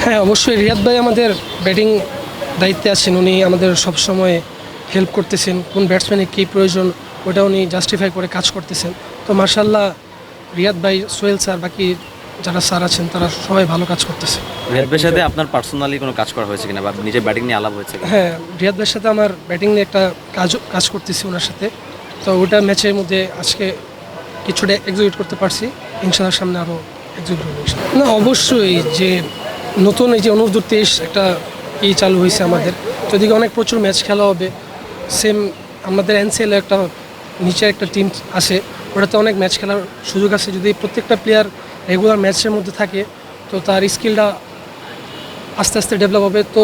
হ্যাঁ, অবশ্যই রিয়াদ ভাই আমাদের ব্যাটিং দায়িত্বে আছেন। উনি আমাদের সবসময় হেল্প করতেছেন, কোন ব্যাটসম্যানের কী প্রয়োজন ওটা উনি জাস্টিফাই করে কাজ করতেছেন। তো মার্শাল্লাহ রিয়াদ ভাই, সোহেল স্যার, বাকি যারা স্যার আছেন তারা সবাই ভালো কাজ করতেছে। রিয়াদ ভাইয়ের সাথে আপনার পার্সোনালি কোনো কাজ করা হয়েছে কিনা বা নিজের ব্যাটিং নিয়ে আলাপ হয়েছে কিনা? হ্যাঁ, রিয়াদ ভাইয়ের সাথে আমার ব্যাটিং নিয়ে একটা কাজ করতেছি ওনার সাথে। তো ওটা ম্যাচের মধ্যে আজকে কিছুটা এক্সিকিউট করতে পারছি, ইনশাল্লাহ সামনে আরও এক্সিকিউট করবো ইনশাল্লাহ। না, অবশ্যই যে নতুন এই যে অনূর্ধ্ব-23 একটা চালু হয়েছে আমাদের, তো এদিকে অনেক প্রচুর ম্যাচ খেলা হবে। সেম আমাদের এনসিএল একটা নিচে একটা টিম আছে, ওটাতে অনেক ম্যাচ খেলার সুযোগ আছে। যদি প্রত্যেকটা প্লেয়ার রেগুলার ম্যাচের মধ্যে থাকে তো তার স্কিলটা আস্তে আস্তে ডেভেলপ হবে। তো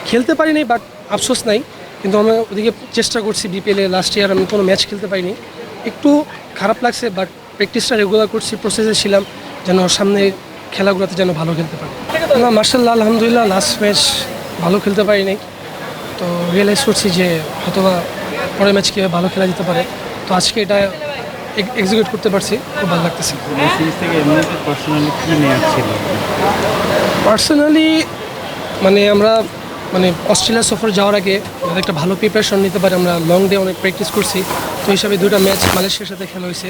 খেলতে পারিনি, বাট আফসোস নাই, কিন্তু আমি ওদিকে চেষ্টা করছি। বিপিএলে লাস্ট ইয়ার আমি কোনো ম্যাচ খেলতে পারিনি, একটু খারাপ লাগছে, বাট প্র্যাকটিসটা রেগুলার করছি, প্রসেসে ছিলাম যেন সামনে খেলাগুলোতে যেন ভালো খেলতে পারি। না, মার্শাল্লাহ আলহামদুলিল্লাহ লাস্ট ম্যাচ ভালো খেলতে পারিনি, তো রিয়েলাইজ করছি যে হয়তোবা পরের ম্যাচ কীভাবে ভালো খেলা যেতে পারে। তো আজকে এটা এক্সিকিউট করতে পারছি, খুব ভালো লাগতেছে। সিরিজ থেকে এমনিতে পার্সোনালি কী নেওয়ার ছিল? পার্সোনালি আমরা অস্ট্রেলিয়া সফর যাওয়ার আগে যাতে একটা ভালো প্রিপারেশন নিতে পারি, আমরা লং ডে অনেক প্র্যাকটিস করছি। তো হিসাবে দুটো ম্যাচ মালয়েশিয়ার সাথে খেলা হয়েছে,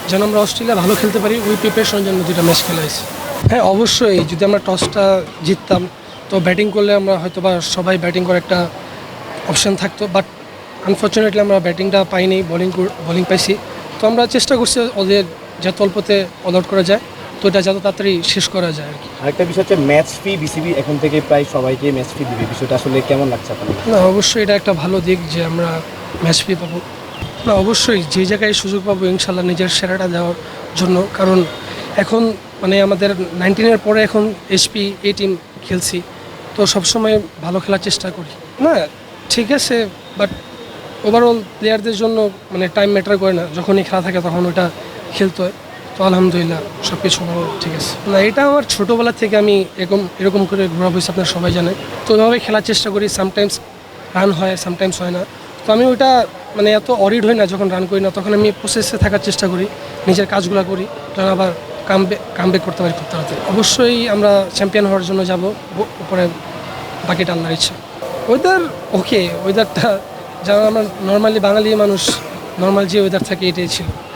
যেন আমরা অস্ট্রেলিয়া ভালো খেলতে পারি, ওই প্রিপারেশনের জন্য দুটো ম্যাচ খেলা হয়েছে। হ্যাঁ, অবশ্যই যদি আমরা টসটা জিততাম তো ব্যাটিং করলে আমরা হয়তোবা সবাই ব্যাটিং করার একটা অপশান থাকতো, বাট আনফর্চুনেটলি আমরা ব্যাটিংটা পাইনি, বোলিং পাইছি। তো আমরা চেষ্টা করছি ওদের যত অল্পতে অল আউট করা যায়, তো এটা যত তাড়াতাড়ি শেষ করা যায় আর কি। আরেকটা বিষয় হচ্ছে ম্যাচ ফি, বিসিবি এখন থেকে প্রায় সবাইকে ম্যাচ ফি দিবে, বিষয়টা আসলে কেমন লাগছে আপনার? না, অবশ্যই এটা একটা ভালো দিক যে আমরা ম্যাচ ফি পাবো। না, অবশ্যই যে জায়গায় সুযোগ পাবো ইনশাল্লাহ নিজের সেরাটা দেওয়ার জন্য, কারণ এখন আমাদের 19-এর পরে এখন এসপি এই টিম খেলছি, তো সবসময় ভালো খেলার চেষ্টা করি। না, ঠিক আছে, বাট ওভারঅল প্লেয়ারদের জন্য টাইম ম্যাটার করে না, যখনই খেলা থাকে তখন ওটা খেলতে হয়। তো আলহামদুলিল্লাহ সব কিছু ওভারঅল ঠিক আছে। না, এটা আমার ছোটোবেলা থেকে আমি এরকম করে ঘোরা হয়েছে, আপনার সবাই জানে। তো ওইভাবে খেলার চেষ্টা করি, সামটাইমস রান হয়, সামটাইমস হয় না। তো আমি ওইটা এত অরিড হই না যখন রান করি না, তখন আমি প্রসেসে থাকার চেষ্টা করি, নিজের কাজগুলো করি, যেন আবার কামব্যাক করতে পারি খুব তাড়াতাড়ি। অবশ্যই আমরা চ্যাম্পিয়ন হওয়ার জন্য যাব, উপরে বাকিটা আল্লাহর ইচ্ছা। ওয়েদারটা যারা আমরা নর্মালি বাঙালি মানুষ, নর্মাল যে ওয়েদার থাকে এটাই ছিল।